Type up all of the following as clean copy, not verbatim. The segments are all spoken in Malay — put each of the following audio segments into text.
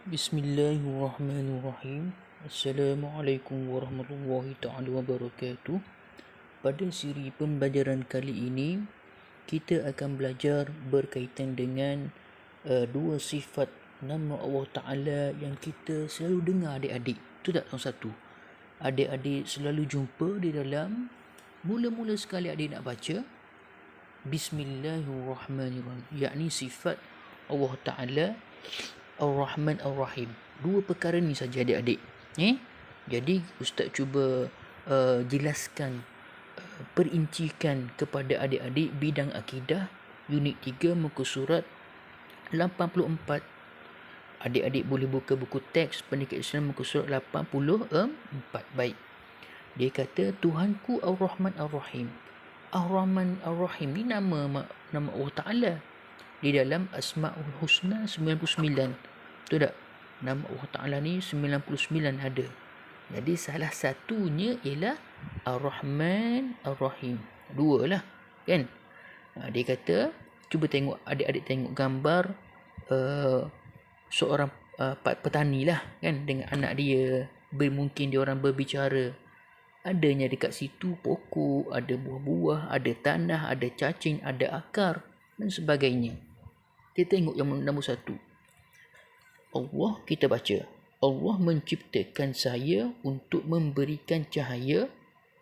Bismillahirrahmanirrahim. Assalamualaikum warahmatullahi taala wabarakatuh. Pada siri pembelajaran kali ini, kita akan belajar berkaitan dengan dua sifat nama Allah Ta'ala yang kita selalu dengar adik-adik. Itu tak nombor satu. Adik-adik selalu jumpa di dalam mula-mula sekali adik nak baca Bismillahirrahmanirrahim, yakni sifat Allah Ta'ala Ar-Rahman Ar-Rahim. Dua perkara ni saja adik-adik. Jadi Ustaz cuba jelaskan, perincikan kepada adik-adik bidang akidah unit 3 muka surat 84. Adik-adik boleh buka buku teks Pendidikan Islam muka surat 84. Baik. Dia kata Tuhanku Ar-Rahman Ar-Rahim. Ar-Rahman Ar-Rahim ni nama Allah Ta'ala. Di dalam Asma'ul Husna 99. Betul tak? Nama Allah Ta'ala ni 99 ada. Jadi salah satunya ialah Ar-Rahman Ar-Rahim. Dua lah. Kan? Dia kata, cuba tengok, adik-adik tengok gambar seorang petani lah. Kan? Dengan anak dia. Mungkin dia orang berbicara. Adanya dekat situ pokok, ada buah-buah, ada tanah, ada cacing, ada akar dan sebagainya. Kita tengok yang nombor satu. Allah, kita baca. Allah menciptakan saya untuk memberikan cahaya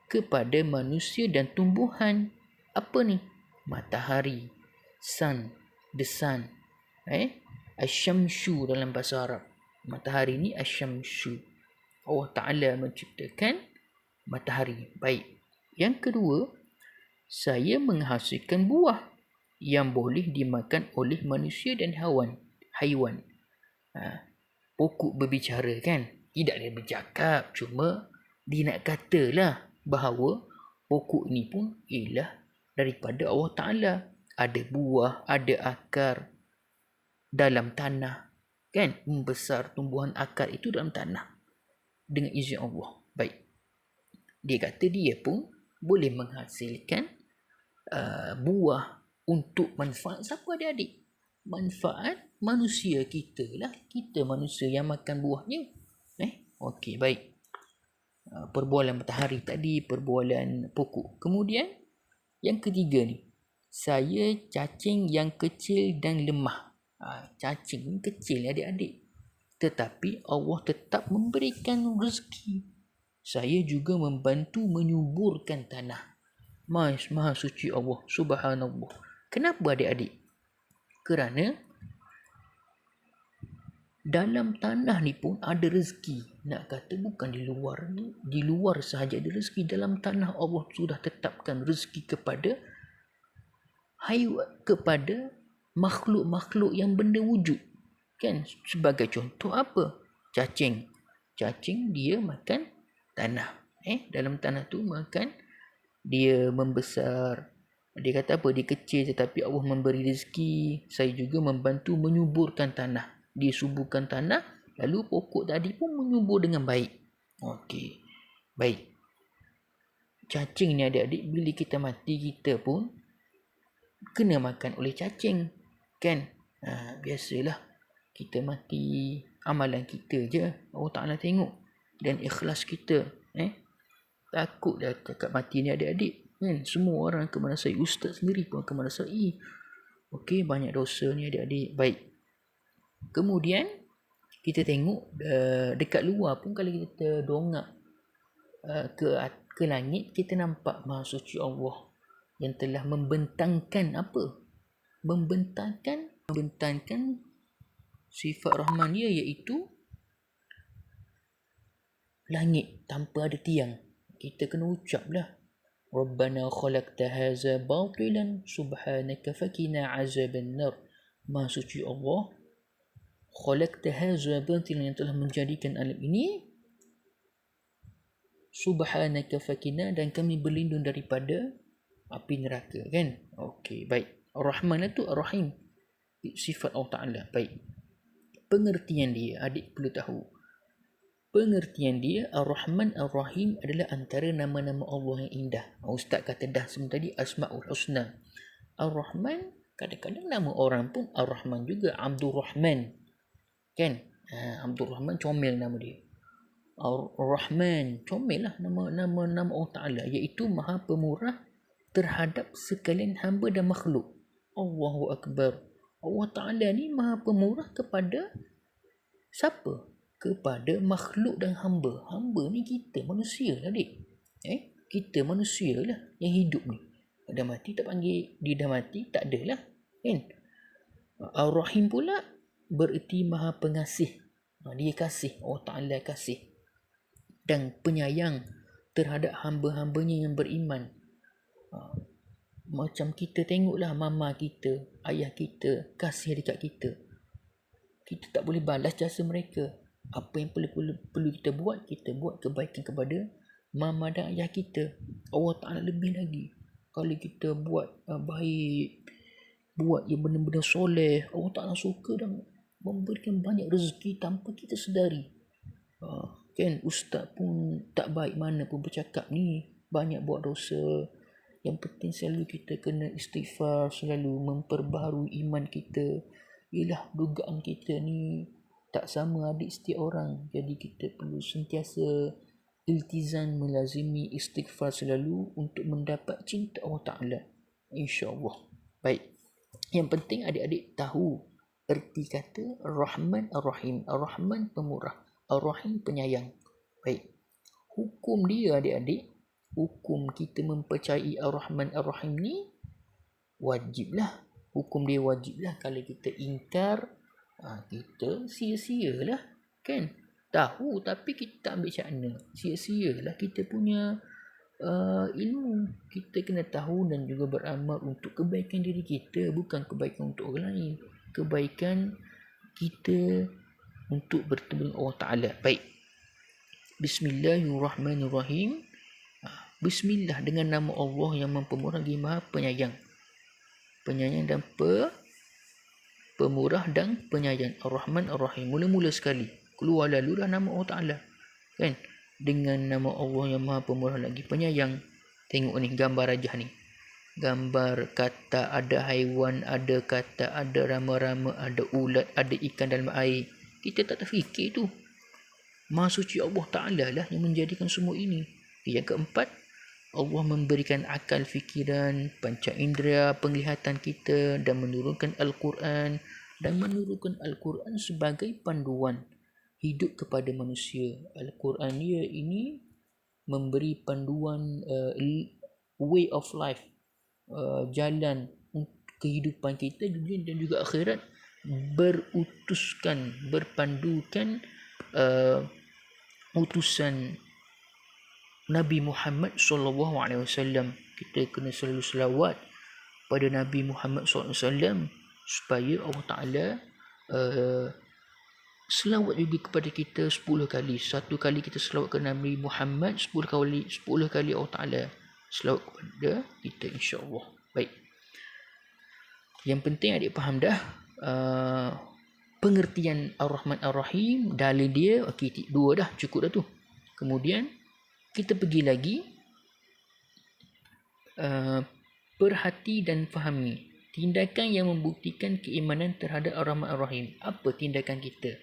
kepada manusia dan tumbuhan. Apa ni? Matahari. Sun. The sun. Asyamsu dalam bahasa Arab. Matahari ni asyamsu. Allah Ta'ala menciptakan matahari. Baik. Yang kedua, saya menghasilkan buah yang boleh dimakan oleh manusia dan haiwan. Pokok berbicara kan? Tidak dia bercakap, cuma dia nak katalah bahawa pokok ni pun ialah daripada Allah Ta'ala. Ada buah, ada akar dalam tanah. Kan? Membesar tumbuhan akar itu dalam tanah. Dengan izin Allah. Baik. Dia kata dia pun boleh menghasilkan buah untuk manfaat siapa adik-adik? Manfaat manusia kita lah. Kita manusia yang makan buahnya. Okey, baik. Perbualan matahari tadi, perbualan pokok. Kemudian, yang ketiga ni. Saya cacing yang kecil dan lemah. Cacing kecil adik-adik. Tetapi Allah tetap memberikan rezeki. Saya juga membantu menyuburkan tanah. Maha suci Allah, subhanallah. Kenapa adik-adik? Kerana dalam tanah ni pun ada rezeki. Nak kata bukan di luar ni. Di luar sahaja ada rezeki. Dalam tanah Allah sudah tetapkan rezeki kepada haiwan, kepada makhluk-makhluk yang benda wujud. Kan? Sebagai contoh apa? Cacing. Cacing dia makan tanah. Dalam tanah tu makan, dia membesar. Dia kata apa? Dia kecil tetapi Allah memberi rezeki. Saya juga membantu menyuburkan tanah. Dia suburkan tanah, lalu pokok tadi pun menyubur dengan baik. Okey. Baik. Cacing ni adik-adik, bila kita mati, kita pun kena makan oleh cacing. Kan? Biasalah. Kita mati, amalan kita je Allah Ta'ala tengok. Dan ikhlas kita. Takut dah cakap mati ni adik-adik. Semua orang akan merasai, ustaz sendiri pun akan merasai. Okey, banyak dosa ni adik-adik. Baik. Kemudian kita tengok dekat luar pun, kalau kita dongak ke langit, kita nampak Maha Suci Allah yang telah membentangkan apa? Membentangkan sifat Rahman dia, iaitu langit tanpa ada tiang. Kita kena ucap lah. Rabbana khalaqta haza batilan subhanaka fakina azaban nar. Maha suci Allah, khalaqta haza batilan, yang telah menjadikan alam ini, subhanaka fakina, dan kami berlindung daripada api neraka. Kan? Okey, baik. Ar-Rahman itu Ar-Rahim, sifat Allah Ta'ala. Baik. Pengertian dia adik perlu tahu. Pengertian dia, Ar-Rahman Ar-Rahim adalah antara nama-nama Allah yang indah. Ustaz kata dah sebentar tadi, Asma'ul Husna. Ar-Rahman, kadang-kadang nama orang pun Ar-Rahman juga, Abdul Rahman. Kan? Abdul Rahman comel nama dia. Ar-Rahman comel lah nama Allah Ta'ala, iaitu Maha Pemurah terhadap sekalian hamba dan makhluk. Allahu Akbar. Allah Ta'ala ni Maha Pemurah kepada siapa? Kepada makhluk dan hamba. Hamba ni kita manusia lah, adik. Kita manusia lah yang hidup ni. Dah mati tak panggil dia dah mati, tak adalah, kan? Ar-Rahim pula bererti Maha Pengasih. Dia kasih, Allah Ta'ala kasih dan penyayang terhadap hamba-hambanya yang beriman. Macam kita tengoklah mama kita, ayah kita kasih dekat kita. Kita tak boleh balas jasa mereka. Apa yang perlu kita buat kebaikan kepada mama dan ayah kita. Allah Ta'ala lebih lagi. Kalau kita buat baik, buat yang benar-benar soleh, Allah Ta'ala suka dan memberikan banyak rezeki tanpa kita sedari. Kan ustaz pun tak baik mana pun bercakap ni, banyak buat dosa. Yang penting selalu kita kena istighfar, selalu memperbaharui iman kita. Ialah dugaan kita ni tak sama adik setiap orang. Jadi kita perlu sentiasa iltizam melazimi istighfar selalu untuk mendapat cinta Allah Ta'ala, insya-Allah. Baik. Yang penting adik-adik tahu erti kata Ar-Rahman Ar-Rahim. Ar-Rahman pemurah, Ar-Rahim penyayang. Baik. Hukum dia adik-adik, hukum kita mempercayai Ar-Rahman Ar-Rahim ni wajiblah. Hukum dia wajiblah. Kalau kita ingkar, kita sia-sialah, kan? Tahu tapi kita ambil cakna, sia-sialah kita punya ilmu. Kita kena tahu dan juga beramal untuk kebaikan diri kita, bukan kebaikan untuk orang lain. Kebaikan kita untuk bertemu dengan Allah Ta'ala. Baik. Bismillahirrahmanirrahim. Bismillah, dengan nama Allah yang Pemurah lagi Maha Penyayang. Penyayang dan pemurah dan penyayang. Ar-Rahman Ar-Rahim. Mula-mula sekali keluar lalu dah nama Allah Ta'ala, kan? Dengan nama Allah yang Maha Pemurah lagi Penyayang. Tengok ni gambar rajah ni. Gambar kata, ada haiwan, ada kata, ada rama-rama, ada ulat, ada ikan dalam air. Kita tak terfikir tu. Maha suci Allah Ta'ala lah yang menjadikan semua ini. Yang keempat, Allah memberikan akal fikiran, panca indera, penglihatan kita dan menurunkan Al-Quran. Dan menurunkan Al-Quran sebagai panduan hidup kepada manusia. Al-Quran dia ini memberi panduan way of life, jalan kehidupan kita dunia dan juga akhirat, berpandukan utusan Nabi Muhammad SAW. Kita kena selalu selawat pada Nabi Muhammad SAW supaya Allah Ta'ala selawat juga kepada kita 10 kali. Satu kali kita selawat ke Nabi Muhammad, 10 kali Allah Ta'ala selawat kepada kita, insya-Allah. Baik. Yang penting adik faham dah pengertian Ar-Rahman Ar-Rahim. Dalil dia okey, 2 dah, cukup dah tu. Kemudian kita pergi lagi, perhati dan fahami tindakan yang membuktikan keimanan terhadap Ar-Rahman Ar-Rahim. Apa tindakan kita?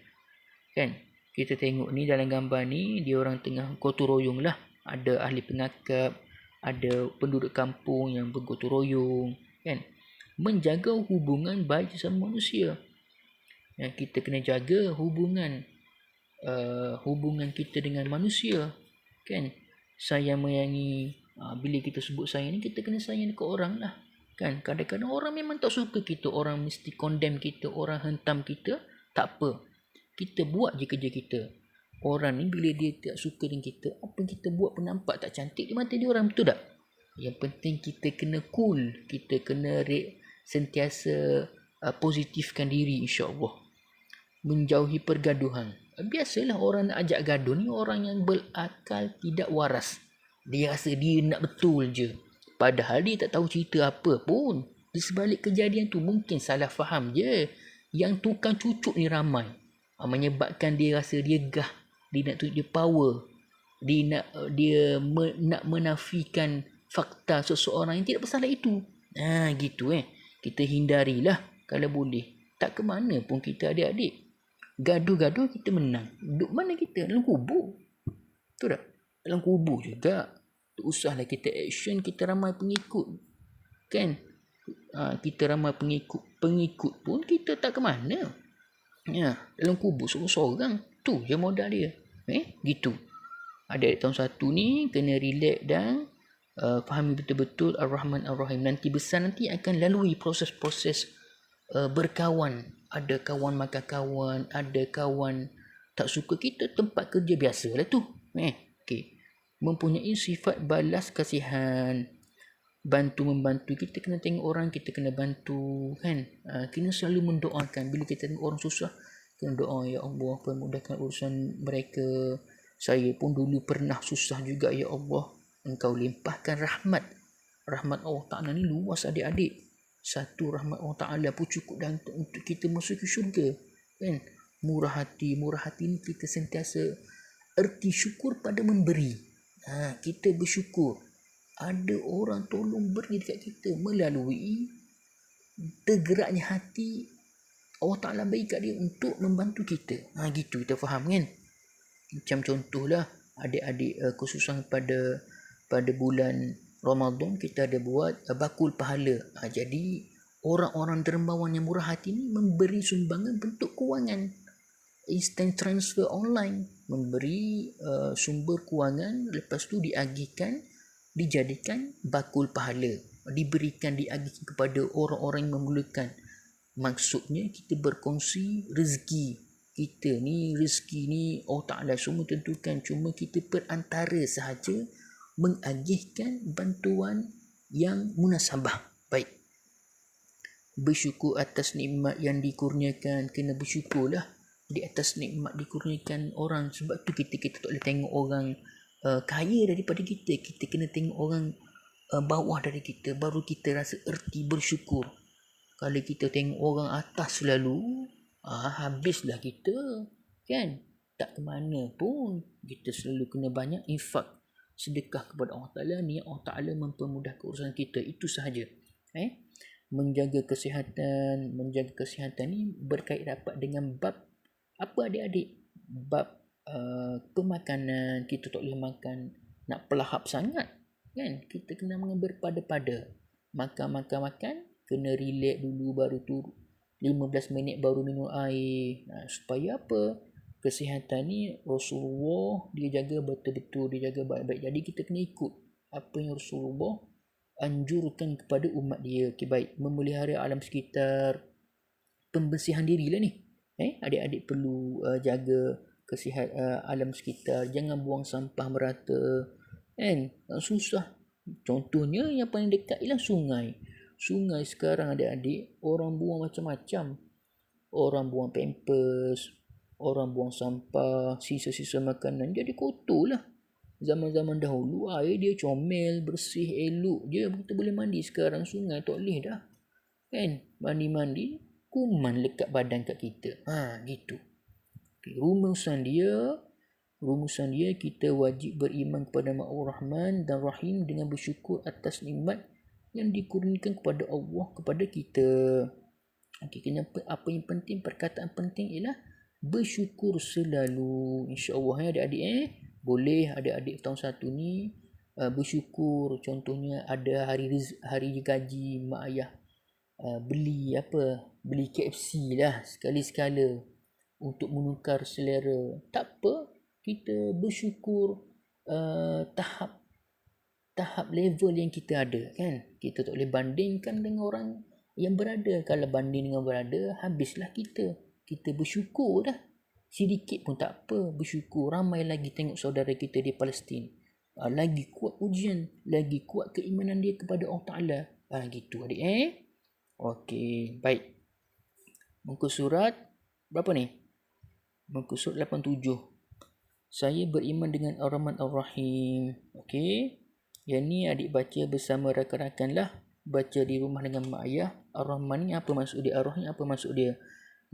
Kan? Kita tengok ni dalam gambar ni, dia orang tengah gotong royong lah. Ada ahli pengakap, ada penduduk kampung yang bergotong royong, kan? Menjaga hubungan baik sama manusia. Kita kena jaga hubungan kita dengan manusia, kan? Sayang menyayangi. Bila kita sebut sayang ni, kita kena sayang dekat orang lah, kan? Kadang-kadang orang memang tak suka kita, orang mesti condemn kita, orang hentam kita. Tak apa, kita buat je kerja kita. Orang ni bila dia tak suka dengan kita, apa yang kita buat pun nampak tak cantik di mata dia orang, betul tak? Yang penting kita kena cool, kita kena sentiasa positifkan diri, insya-Allah. Menjauhi pergaduhan. Biasalah orang nak ajak gaduh ni orang yang berakal tidak waras. Dia rasa dia nak betul je, padahal dia tak tahu cerita apa pun. Di sebalik kejadian tu mungkin salah faham je. Yang tukang cucuk ni ramai, menyebabkan dia rasa dia gah, dia nak tunjuk dia power, dia nak menafikan fakta seseorang yang tidak bersalah itu. Gitu Kita hindarilah kalau boleh. Tak ke mana pun kita adik-adik. Gaduh-gaduh kita menang. Duduk mana kita? Dalam kubur. Betul tak? Dalam kubur juga. Tak usahlah kita action, kita ramai pengikut. Kan? Kita ramai pengikut pun kita tak ke mana. Ya, dalam kubur seorang-seorang. Tu je modal dia. Gitu. Adik tahun 1 ni kena relax dan fahami betul-betul Ar-Rahman Ar-Rahim. Nanti besar nanti akan lalui proses-proses berkawan. Ada kawan makan kawan, ada kawan tak suka kita, tempat kerja biasa lah tu. Okay. Mempunyai sifat balas kasihan, bantu-membantu. Kita kena tengok orang, kita kena bantu kan. Kena selalu mendoakan. Bila kita tengok orang susah, kena doa, ya Allah permudahkan urusan mereka. Saya pun dulu pernah susah juga, ya Allah Engkau limpahkan rahmat Allah Ta'ala ni luas adik-adik. Satu rahmat Allah Ta'ala pun cukup dah untuk kita masuk ke syurga kan. Murah hati ni kita sentiasa erti syukur pada memberi. Kita bersyukur ada orang tolong beri dekat kita melalui tergeraknya hati Allah Ta'ala bagi kat dia untuk membantu kita. Gitu kita faham kan. Macam contohlah adik-adik khususan pada bulan Ramadan kita ada buat bakul pahala. Jadi orang-orang dermawan yang murah hati ni memberi sumbangan bentuk kewangan, instant transfer online, memberi sumber kewangan, lepas tu diagihkan, dijadikan bakul pahala, diberikan, diagihkan kepada orang-orang yang memerlukan. Maksudnya kita berkongsi rezeki kita ni. Rezeki ni Allah Ta'ala semua tentukan, cuma kita perantara sahaja mengagihkan bantuan yang munasabah. Baik, bersyukur atas nikmat yang dikurniakan. Kena bersyukurlah di atas nikmat dikurniakan orang. Sebab tu kita tak boleh tengok orang kaya daripada kita. Kita kena tengok orang bawah dari kita, baru kita rasa erti bersyukur. Kalau kita tengok orang atas selalu, habislah kita kan. Tak ke mana pun. Kita selalu kena banyak infak, sedekah kepada Allah Ta'ala. Niat Allah Ta'ala mempermudah urusan kita. Itu sahaja. Menjaga kesihatan ni berkait rapat dengan bab apa adik-adik? Bab pemakanan. Kita tak boleh makan nak pelahap sangat kan. Kita kena berpada-pada. Makan, kena relax dulu, baru tu 15 minit baru minum air. Supaya apa? Kesihatan ni Rasulullah dia jaga betul-betul, dia jaga baik-baik. Jadi kita kena ikut apa yang Rasulullah anjurkan kepada umat dia. Okay, baik. Memelihara alam sekitar, pembersihan diri lah ni. Adik-adik perlu jaga kesihatan alam sekitar. Jangan buang sampah merata kan. Susah. Contohnya yang paling dekat ialah sungai. Sungai sekarang adik-adik orang buang macam-macam. Orang buang pampers, orang buang sampah, sisa-sisa makanan, jadi kotor lah. Zaman-zaman dahulu air dia comel, bersih, elok je, kita boleh mandi. Sekarang sungai tak boleh dah kan. Mandi-mandi kuman lekat badan kat kita. Gitu. Okay, rumusan dia kita wajib beriman kepada Ar-Rahman dan Rahim dengan bersyukur atas nikmat yang dikurniakan kepada Allah kepada kita. Okay, kenapa? Apa yang penting? Perkataan penting ialah bersyukur selalu. InsyaAllah adik-adik boleh adik-adik tahun 1 ni bersyukur. Contohnya ada hari gaji mak ayah beli KFC lah sekali-sekala untuk menukar selera. Tak apa, kita bersyukur tahap level yang kita ada kan. Kita tak boleh bandingkan dengan orang yang berada. Kalau banding dengan berada, habislah kita. Kita bersyukur dah. Sedikit pun tak apa, bersyukur. Ramai lagi tengok saudara kita di Palestin. Lagi kuat ujian, lagi kuat keimanan dia kepada Allah Ta'ala. Gitu adik Okey, baik. Muka surat berapa ni? Muka surat 87. Saya beriman dengan Ar-Rahman Ar-Rahim. Okey. Yang ni adik baca bersama rakan-rakan lah. Baca di rumah dengan mak ayah. Ar-Rahman ni apa maksud dia? Ar-Rahim apa maksud dia?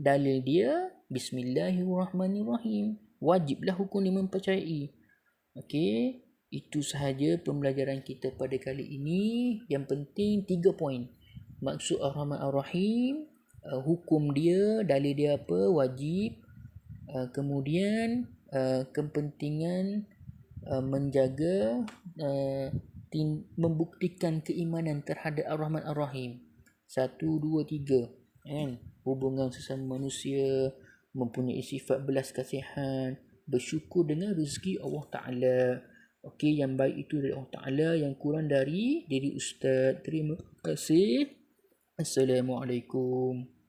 Dalil dia Bismillahirrahmanirrahim. Wajiblah hukum dia mempercayai. Okey. Itu sahaja pembelajaran kita pada kali ini. Yang penting 3 poin. Maksud Ar-Rahman Ar-Rahim, hukum dia, dalil dia apa, wajib. Kemudian kepentingan menjaga membuktikan keimanan terhadap Ar-Rahman Ar-Rahim. 1, 2, 3, kan? Hubungan sesama manusia, mempunyai sifat belas kasihan, bersyukur dengan rezeki Allah Ta'ala. Okey, yang baik itu dari Allah Ta'ala, yang kurang dari diri Ustaz. Terima kasih. Assalamualaikum.